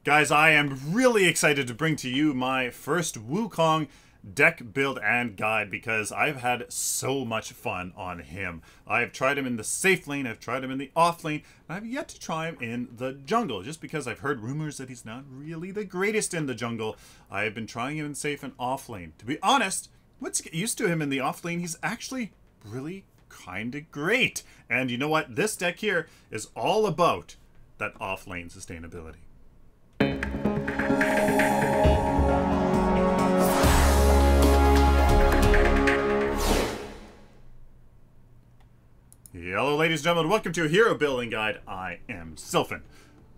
Guys, I am really excited to bring to you my first Wukong deck build and guide because I've had so much fun on him. I've tried him in the safe lane, I've tried him in the off lane, and I've yet to try him in the jungle. Just because I've heard rumors that he's not really the greatest in the jungle, I have been trying him in safe and off lane. To be honest, once you get used to him in the off lane, he's actually really kinda great. And you know what? This deck here is all about that off lane sustainability. Hello ladies and gentlemen, welcome to a Hero Building Guide. I am Sylphin.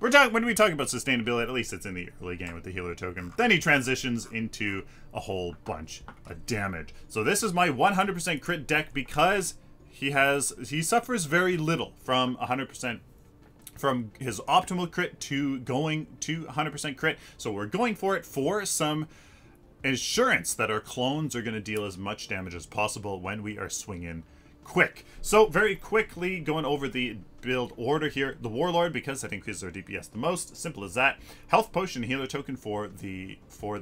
When we talk about sustainability, at least it's in the early game with the healer token, then he transitions into a whole bunch of damage. So this is my 100% crit deck because he suffers very little from 100%, from his optimal crit to going to 100% crit. So we're going for it for some assurance that our clones are going to deal as much damage as possible when we are swinging quick. So very quickly going over the build order here. The Warlord, because that increases our DPS the most. Simple as that. Health potion healer token for the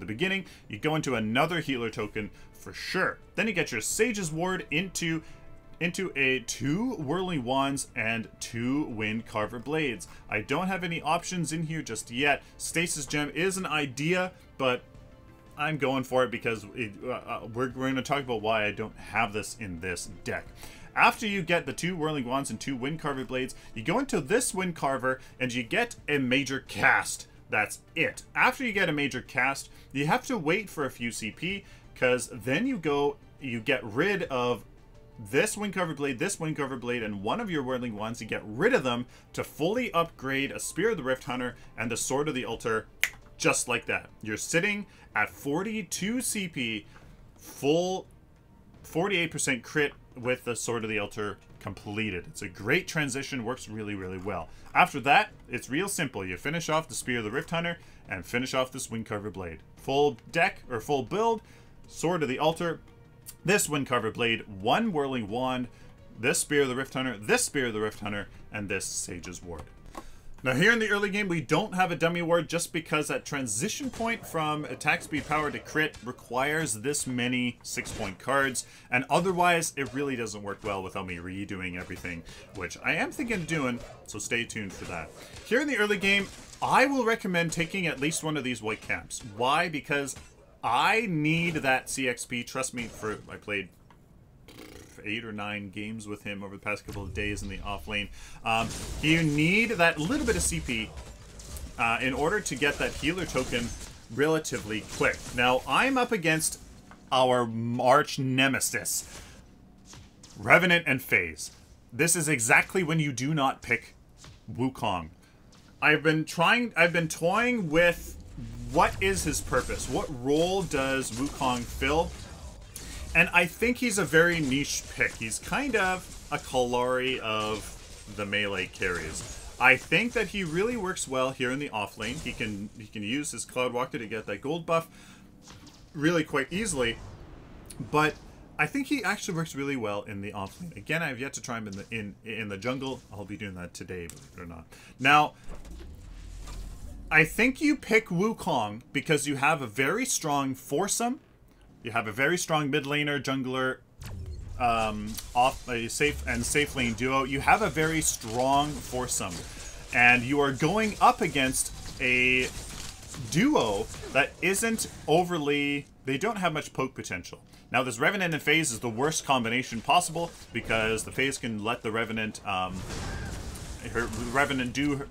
beginning. You go into another healer token for sure. Then you get your Sage's Ward into a 2 Whirling Wands and 2 Wind Carver Blades. I don't have any options in here just yet. Stasis Gem is an idea, but I'm going for it because we're going to talk about why I don't have this in this deck. After you get the 2 Whirling Wands and 2 Wind Carver Blades, you go into this Wind Carver and you get a major cast. That's it. After you get a major cast, you have to wait for a few CP, because then you get rid of this Wind Carver Blade, and one of your Whirling Wands. You get rid of them to fully upgrade a Spear of the Rift Hunter and the Sword of the Altar, just like that. You're sitting at 42 CP, full 48% crit with the Sword of the Altar completed. It's a great transition, works really, really well. After that, it's real simple. You finish off the Spear of the Rift Hunter and finish off this Wind Carver Blade. Full deck, or full build, Sword of the Altar, this Wind Carver Blade, 1 Whirling Wand, this Spear of the Rift Hunter, this Spear of the Rift Hunter, and this Sage's Ward. Now here in the early game, we don't have a dummy ward just because that transition point from attack speed power to crit requires this many 6-point cards, and otherwise it really doesn't work well without me redoing everything, which I am thinking of doing, so stay tuned for that. Here in the early game, I will recommend taking at least one of these white caps. Why? Because I need that CXP. Trust me, I played 8 or 9 games with him over the past couple of days in the off lane. You need that little bit of CP in order to get that healer token relatively quick. Now, I'm up against our arch nemesis, Revenant and Phase. This is exactly when you do not pick Wukong. I've been toying with what is his purpose? What role does Wukong fill? And I think he's a very niche pick. He's kind of a Kalari of the melee carries. I think that he really works well here in the off lane. He can use his Cloud Walker to get that gold buff really quite easily. But I think he actually works really well in the off lane. Again, I have yet to try him in the jungle. I'll be doing that today, believe it or not. Now, I think you pick Wukong because you have a very strong foursome. You have a very strong mid laner, jungler, off a safe lane duo. You have a very strong foursome, and you are going up against a duo that isn't overly. They don't have much poke potential. Now, this Revenant and Phase is the worst combination possible because the Phase can let the Revenant.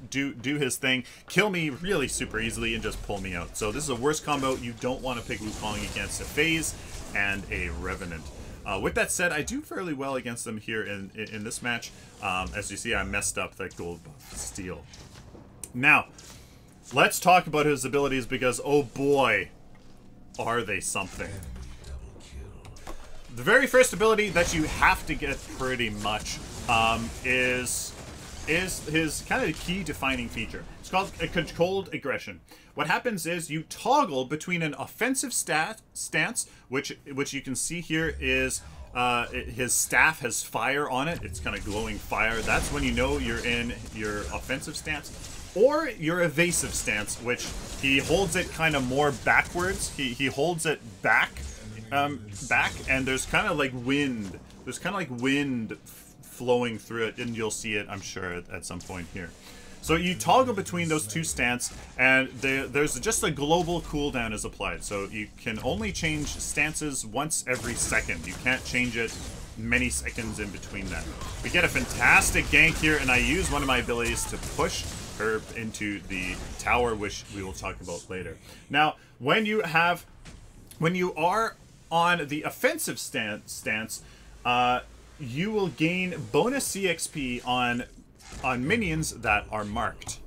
Do his thing, kill me really super easily, and just pull me out. So this is a worst combo. You don't want to pick Wukong against a Phase and a Revenant. With that said, I do fairly well against them here in this match. As you see, I messed up that gold buff steal. Now, let's talk about his abilities because, oh boy, are they something. The very first ability that you have to get pretty much is his kind of key defining feature. It's called a controlled aggression. What happens is you toggle between an offensive stance, which you can see here is his staff has fire on it. It's kind of glowing fire. That's when you know you're in your offensive stance. or your evasive stance, which he holds it kind of more backwards. He holds it back, and there's kind of like wind. There's kind of like wind flowing through it, and you'll see it, I'm sure, at some point here. So you toggle between those two stances, and there's just a global cooldown is applied. So you can only change stances once every second. You can't change it many seconds in between that. We get a fantastic gank here, and I use one of my abilities to push her into the tower, which we will talk about later. Now, when you are on the offensive stance, you will gain bonus CXP on minions that are marked.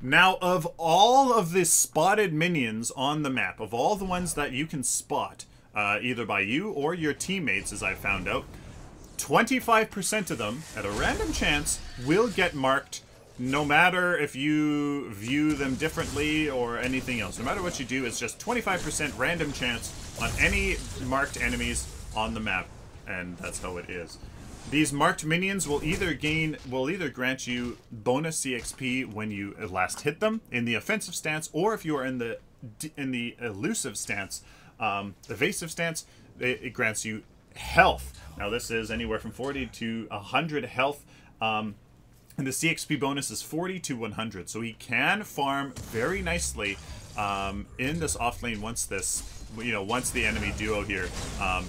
Now, of all of the spotted minions on the map, of all the ones that you can spot, either by you or your teammates, as I found out, 25% of them, at a random chance, will get marked, no matter if you view them differently or anything else. No matter what you do, it's just 25% random chance on any marked enemies on the map, and that's how it is. These marked minions will either grant you bonus CXP when you last hit them in the offensive stance, or if you are in the elusive stance, evasive stance, it grants you health. Now this is anywhere from 40 to 100 health, and the CXP bonus is 40 to 100. So he can farm very nicely in this off lane once the enemy duo here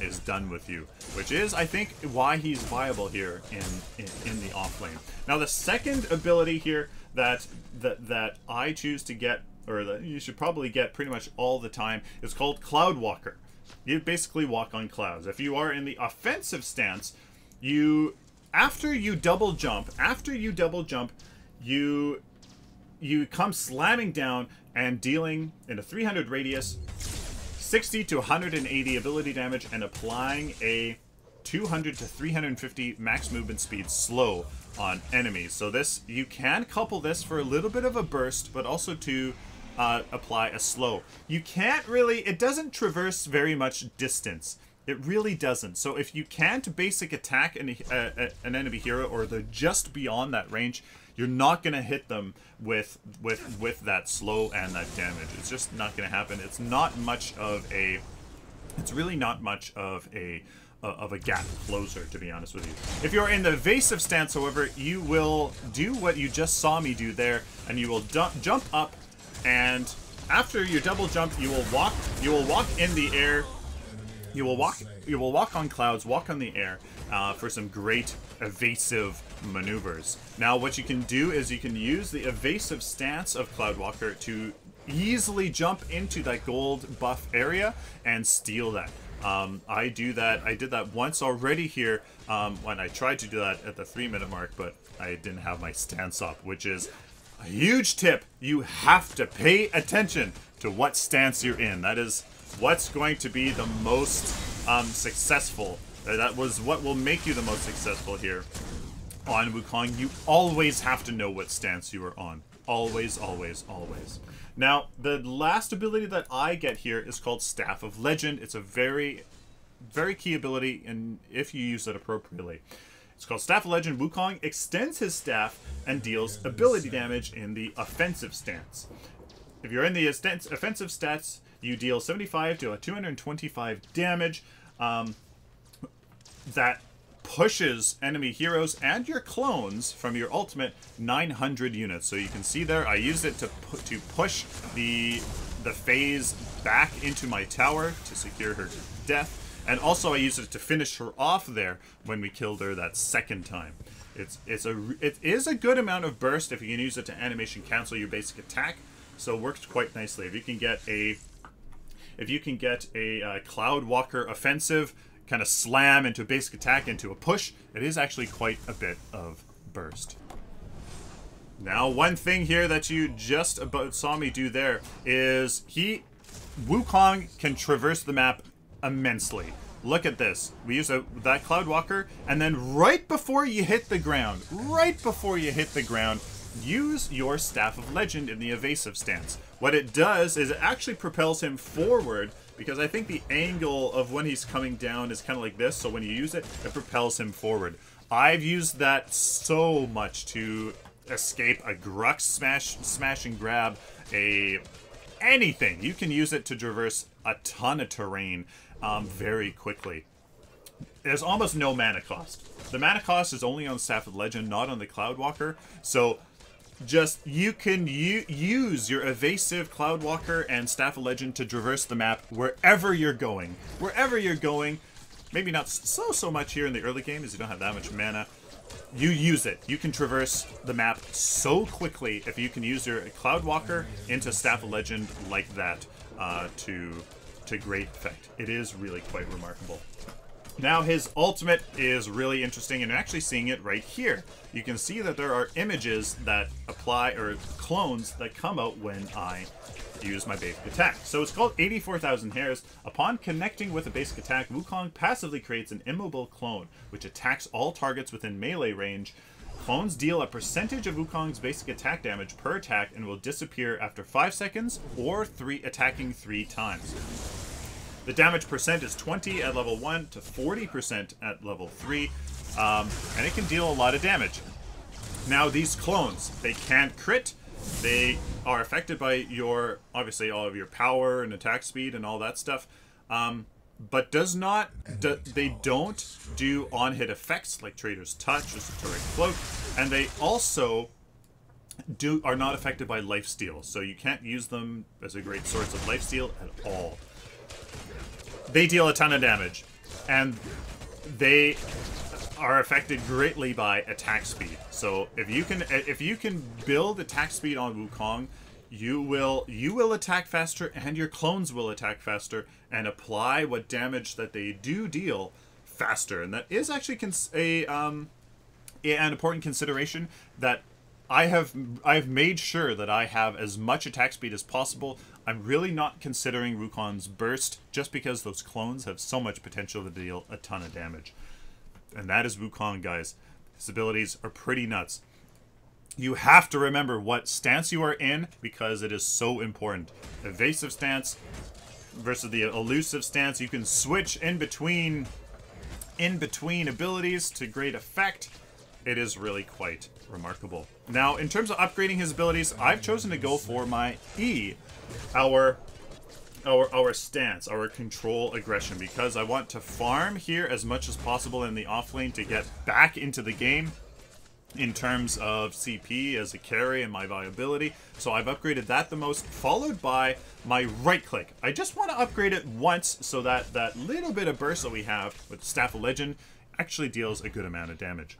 is done with you, which is, I think, why he's viable here in the off lane. Now, the second ability here that I choose to get, or that you should probably get pretty much all the time, is called Cloud Walker. You basically walk on clouds. If you are in the offensive stance, after you double jump, you come slamming down and dealing in a 300 radius 60 to 180 ability damage and applying a 200 to 350 max movement speed slow on enemies. So this, you can couple this for a little bit of a burst, but also to apply a slow. You can't really, it doesn't traverse very much distance. It really doesn't. So if you can't basic attack an enemy hero, or they're just beyond that range, you're not going to hit them with that slow and that damage. It's just not going to happen. It's not much of a, it's really not much of a gap closer, to be honest with you. If you're in the evasive stance, however, you will do what you just saw me do there, and you will jump up, and after your double jump, you will walk in the air. You will walk on clouds, walk on the air for some great evasive maneuvers. Now, what you can do is you can use the evasive stance of Cloud Walker to easily jump into that gold buff area and steal that. I do that. I did that once already here when I tried to do that at the 3-minute mark, but I didn't have my stance up, which is a huge tip. You have to pay attention to what stance you're in. That is what's going to be the most successful. That was what will make you the most successful here on Wukong. You always have to know what stance you are on. Always, always, always. Now, the last ability that I get here is called Staff of Legend. It's a very, very key ability, and if you use it appropriately. It's called Staff of Legend. Wukong extends his staff and deals ability damage in the offensive stance. If you're in the offensive stats, you deal 75 to 225 damage. That pushes enemy heroes and your clones from your ultimate 900 units. So you can see there, I used it to push the phase back into my tower to secure her death, and also I used it to finish her off there when we killed her that second time. It is a good amount of burst if you can use it to animation cancel your basic attack. So it works quite nicely. If you can get a Cloud Walker offensive, kind of slam into a basic attack into a push, it is actually quite a bit of burst. Now, one thing here that you just about saw me do there is Wukong can traverse the map immensely. Look at this. We use that Cloud Walker, and then right before you hit the ground, use your Staff of Legend in the evasive stance. What it does is it actually propels him forward, because I think the angle of when he's coming down is kind of like this, so when you use it, it propels him forward. I've used that so much to escape, a Grux smash and grab, anything. You can use it to traverse a ton of terrain very quickly. There's almost no mana cost. The mana cost is only on Staff of Legend, not on the Cloudwalker. So just you can use your evasive Cloudwalker and Staff of Legend to traverse the map wherever you're going. Wherever you're going. Maybe not so much here in the early game as you don't have that much mana. You use it. You can traverse the map so quickly if you can use your Cloudwalker into Staff of Legend like that to great effect. It is really quite remarkable. Now his ultimate is really interesting, and actually seeing it right here. You can see that there are images that apply, or clones that come out when I use my basic attack. So it's called 84,000 Hairs. Upon connecting with a basic attack, Wukong passively creates an immobile clone, which attacks all targets within melee range. Clones deal a percentage of Wukong's basic attack damage per attack and will disappear after 5 seconds or attacking 3 times. The damage percent is 20 at level 1 to 40% at level 3, and it can deal a lot of damage. Now these clones, they can't crit. They are affected by obviously all of your power and attack speed and all that stuff, but they don't do on-hit effects like Trader's Touch or Satoric Cloak, and they also are not affected by lifesteal, so you can't use them as a great source of lifesteal at all. They deal a ton of damage, and they are affected greatly by attack speed. So if you can build attack speed on Wukong, you will attack faster, and your clones will attack faster and apply what damage that they do deal faster. And that is actually an important consideration that I've made sure that I have as much attack speed as possible. I'm really not considering Wukong's burst just because those clones have so much potential to deal a ton of damage. And that is Wukong, guys. His abilities are pretty nuts. You have to remember what stance you are in because it is so important. Evasive stance versus the elusive stance. You can switch in between abilities to great effect. It is really quite remarkable. Now, in terms of upgrading his abilities, I've chosen to go for my E, our stance, our control aggression, because I want to farm here as much as possible in the offlane to get back into the game in terms of CP as a carry and my viability. So I've upgraded that the most, followed by my right click. I just want to upgrade it once so that that little bit of burst that we have with Staff of Legend actually deals a good amount of damage.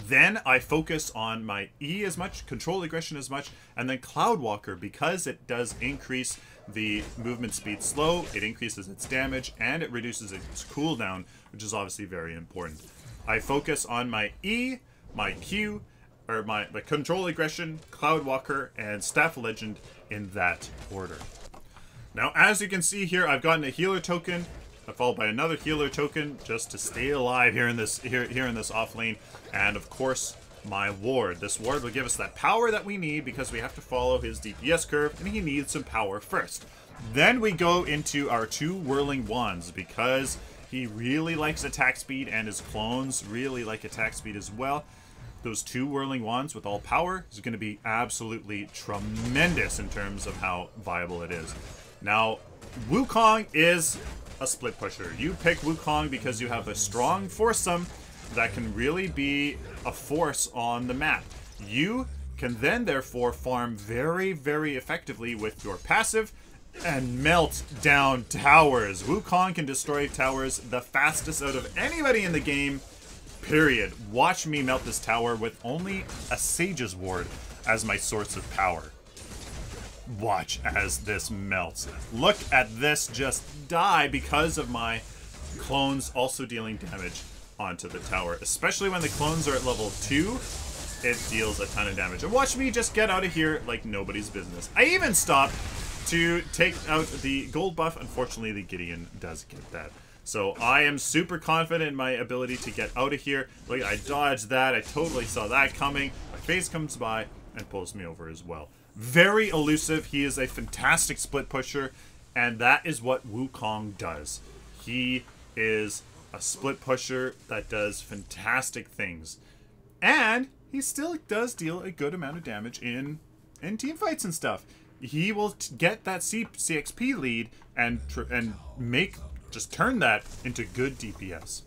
Then I focus on my E as much, control aggression as much, and then Cloudwalker, because it does increase the movement speed slow, it increases its damage, and it reduces its cooldown, which is obviously very important. I focus on my E, my Q, or my control aggression, Cloudwalker, and Staff of Legend in that order. Now, as you can see here, I've gotten a healer token, followed by another healer token just to stay alive here in this off lane, and of course my ward. This ward will give us that power that we need because we have to follow his DPS curve, and he needs some power first. Then we go into our 2 whirling wands because he really likes attack speed, and his clones really like attack speed as well. Those 2 whirling wands with all power is going to be absolutely tremendous in terms of how viable it is. Now, Wukong is a split pusher. You pick Wukong because you have a strong foursome that can really be a force on the map. You can then therefore farm very, very effectively with your passive and melt down towers. Wukong can destroy towers the fastest out of anybody in the game, period. Watch me melt this tower with only a Sage's Ward as my source of power. Watch as this melts. Look at this just die because of my clones also dealing damage onto the tower. Especially when the clones are at level 2, it deals a ton of damage. And watch me just get out of here like nobody's business. I even stopped to take out the gold buff. Unfortunately, the Gideon does get that. So I am super confident in my ability to get out of here. Look, I dodged that. I totally saw that coming. My phase comes by and pulls me over as well. Very elusive. He is a fantastic split pusher, and that is what Wukong does. He is a split pusher that does fantastic things. And he still does deal a good amount of damage in team fights and stuff. He will get that CXP lead and just turn that into good DPS.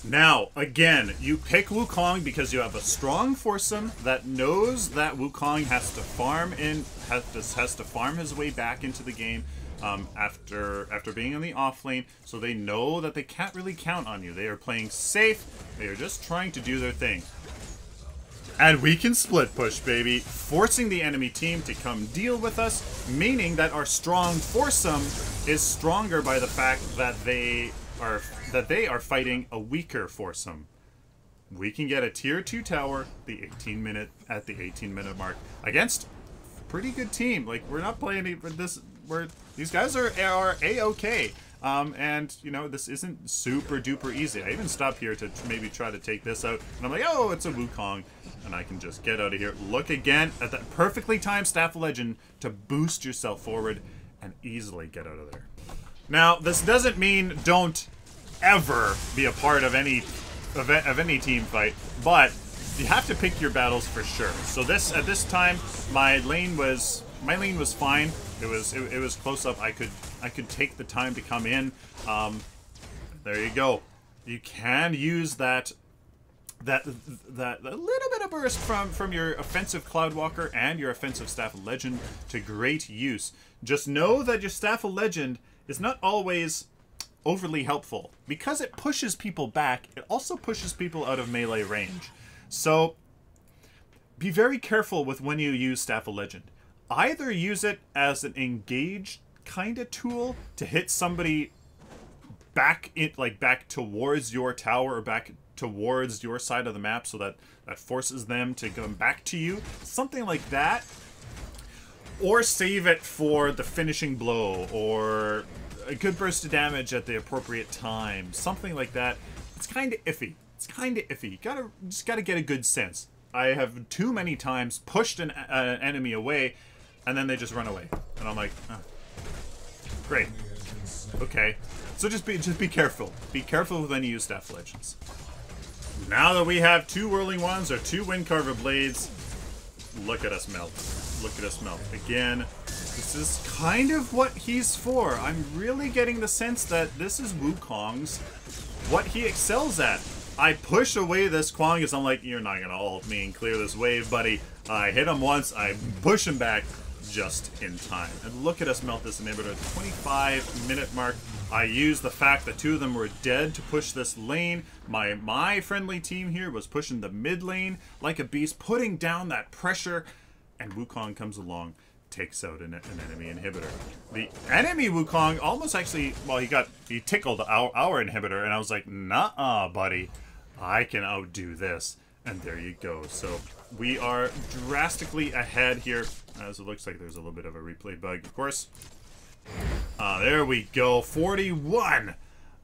Now, again, you pick Wukong because you have a strong foursome that knows that Wukong has to farm has to farm his way back into the game after being in the off lane, so they know that they can't really count on you. They are playing safe. They are just trying to do their thing. And we can split push, baby, forcing the enemy team to come deal with us, meaning that our strong foursome is stronger by the fact that they are fighting a weaker foursome. We can get a tier 2 tower at the 18 minute mark against a pretty good team. Like, we're not playing these guys are A-okay. And, you know, this isn't super duper easy. I even stop here to maybe try to take this out. And I'm like, oh, it's a Wukong. And I can just get out of here. Look again at that perfectly timed Staff of Legend to boost yourself forward and easily get out of there. Now, this doesn't mean don't ever be a part of any team fight, but you have to pick your battles for sure. So at this time, my lane was fine. It was close up. I could take the time to come in. There you go. You can use that a little bit of burst from your offensive Cloudwalker and your offensive Staff of Legend to great use. Just know that your Staff of Legend is not always overly helpful. Because it pushes people back, it also pushes people out of melee range. So be very careful with when you use Staff of Legend. Either use it as an engage kind of tool to hit somebody back towards your tower or back towards your side of the map, so that forces them to come back to you, something like that, or save it for the finishing blow or a good burst of damage at the appropriate time, something like that. It's kind of iffy. You just gotta get a good sense. I have too many times pushed an enemy away, and then they just run away, and I'm like, oh, great, okay. So just be careful. Be careful when you use Staff Legends. Now that we have 2 Whirling Wands or 2 Windcarver Blades, look at us melt. Look at us melt. Again, this is kind of what he's for. I'm really getting the sense that this is Wukong's, what he excels at. I push away this Kwang as I'm like, you're not gonna ult me and clear this wave, buddy. I hit him once, I push him back just in time. And look at us melt this inhibitor. 25-minute mark. I used the fact that 2 of them were dead to push this lane. My friendly team here was pushing the mid lane like a beast, putting down that pressure, and Wukong comes along, takes out an enemy inhibitor. The enemy Wukong almost actually, well, he tickled our inhibitor, and I was like, nah, buddy, I can outdo this. And there you go. So we are drastically ahead here, as it looks like there's a little bit of a replay bug, of course. There we go. 41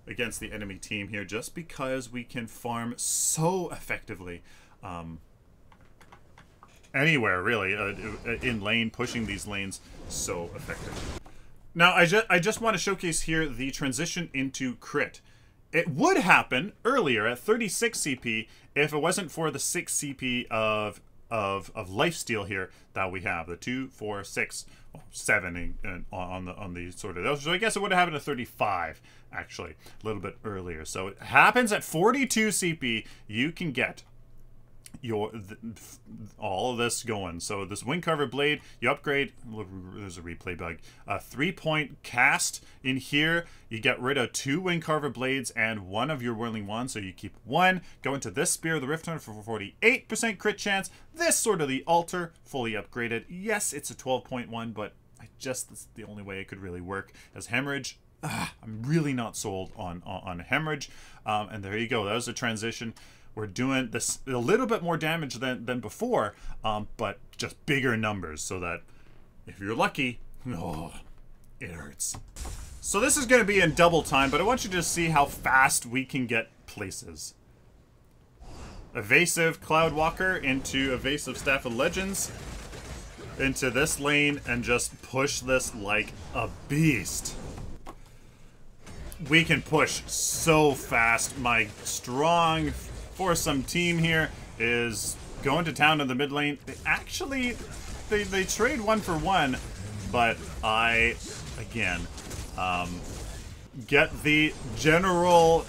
against the enemy team here, just because we can farm so effectively. Anywhere, really, in lane, pushing these lanes so effectively. Now, I just want to showcase here the transition into crit. It would happen earlier at 36 CP if it wasn't for the 6 CP of lifesteal here that we have. The 2, 4, 6, 7 on the sort of those. So I guess it would have happened at 35, actually, a little bit earlier. So it happens at 42 CP. You can get all of this going. So this Windcarver Blade, you upgrade, there's a replay bug, 3-point cast in here. You get rid of 2 Windcarver Blades and 1 of your Whirling Wands, so you keep 1. Go into this Spear of the Rift Hunter for 48% crit chance. This Sword of the Altar, fully upgraded. Yes, it's a 12.1, but that's the only way it could really work. As Hemorrhage, I'm really not sold on Hemorrhage. And there you go, that was a transition. We're doing this a little bit more damage than before, but just bigger numbers, so that if you're lucky, oh, it hurts. So this is going to be in double time, but I want you to see how fast we can get places. Evasive Cloudwalker into Evasive Staff of Legends into this lane and just push this like a beast. We can push so fast. My strong foursome team here is going to town in the mid lane. They actually, they trade 1 for 1, but I, again, get the general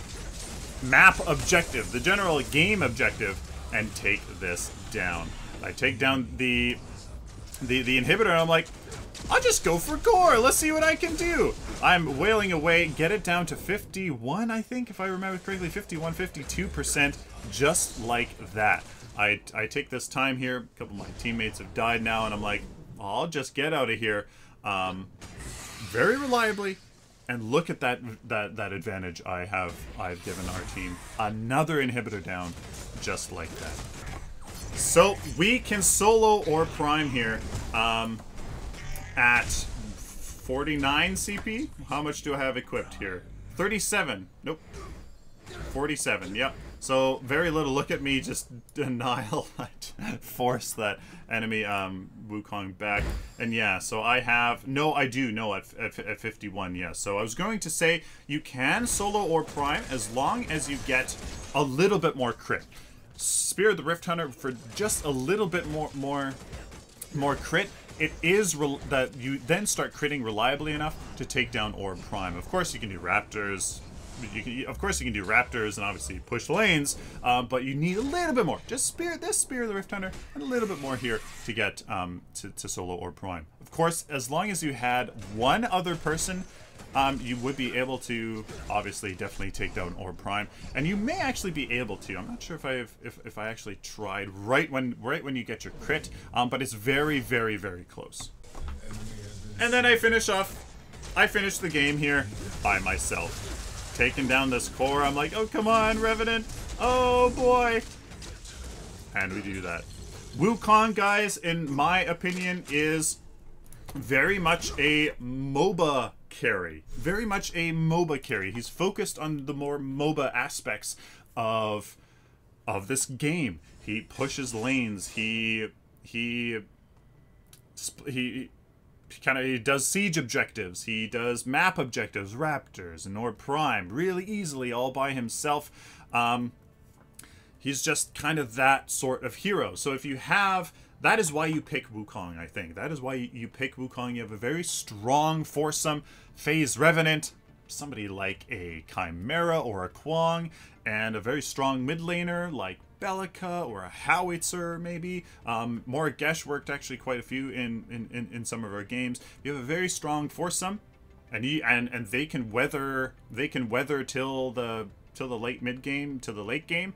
map objective, the general game objective, and take this down. I take down the inhibitor, and I'm like, I'll just go for gore. Let's see what I can do. I'm wailing away, get it down to 51, I think, if I remember correctly, 51, 52%, just like that. I take this time here. A couple of my teammates have died now, and I'm like, I'll just get out of here very reliably. And look at that advantage I've given our team. Another inhibitor down, just like that. So we can solo or prime here at 49 CP. How much do I have equipped here? 37. Nope. 47. Yep. So very little. Look at me just annihilate, force that enemy Wukong back. And yeah, so I have I do know at 51. Yeah. So I was going to say you can solo or prime as long as you get a little bit more crit. Spear of the Rift Hunter for just a little bit more crit. It is that you then start critting reliably enough to take down Orb Prime. Of course, you can do Raptors. Of course, you can do Raptors and obviously push lanes, but you need a little bit more. Just Spear of the Rift Hunter and a little bit more here to get to solo Orb Prime. Of course, as long as you had one other person, you would be able to obviously definitely take down Orb Prime, and you may actually be able to. I'm not sure if I actually tried right when you get your crit, but it's very, very, very close. And then I finish the game here by myself, taking down this core. I'm like, oh come on, Revenant, oh boy, and we do that. Wukong, guys, in my opinion, is very much a MOBA carry. Very much a MOBA carry. He's focused on the more MOBA aspects of this game. He pushes lanes. He does siege objectives. He does map objectives, Raptors and Orb Prime, really easily all by himself. He's just kind of that sort of hero. So if you have, that is why you pick Wukong, I think. That is why you pick Wukong. You have a very strong foursome, Phase Revenant, somebody like a Chimera or a Kwong, and a very strong mid laner like Bellica or a Howitzer, maybe. Morigesh worked actually quite a few in some of our games. You have a very strong foursome, and they can weather till the late mid game, to the late game.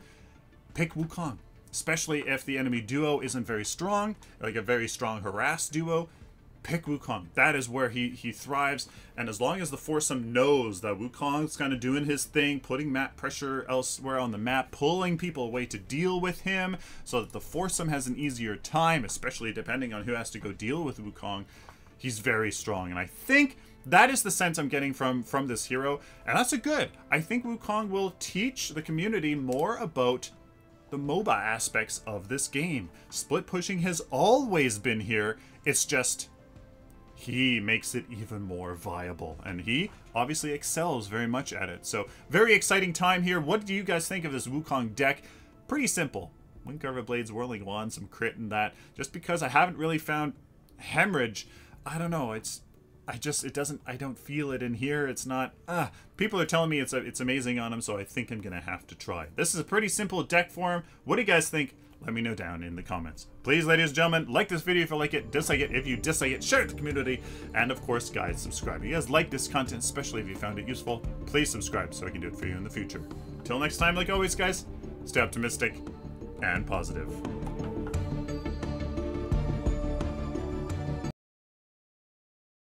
Pick Wukong, especially if the enemy duo isn't very strong, like a very strong harass duo. Pick Wukong. That is where he thrives, and as long as the foursome knows that Wukong's kind of doing his thing, putting map pressure elsewhere on the map, pulling people away to deal with him, so that the foursome has an easier time, especially depending on who has to go deal with Wukong, he's very strong. And I think that is the sense I'm getting from this hero, and that's a good. I think Wukong will teach the community more about the MOBA aspects of this game. Split pushing has always been here. It's just he makes it even more viable, and he obviously excels very much at it. So very exciting time here. What do you guys think of this Wukong deck? Pretty simple. Windcarver Blades, Whirling Wand, some crit and that. Just because I haven't really found Hemorrhage, I don't know. I don't feel it in here. It's not, people are telling me it's amazing on him, so I think I'm gonna have to try. This is a pretty simple deck for him. What do you guys think? Let me know down in the comments. Please, ladies and gentlemen, like this video if you like it, dislike it if you dislike it, share it with the community, and of course, guys, subscribe. If you guys like this content, especially if you found it useful, please subscribe so I can do it for you in the future. Until next time, like always, guys, stay optimistic and positive.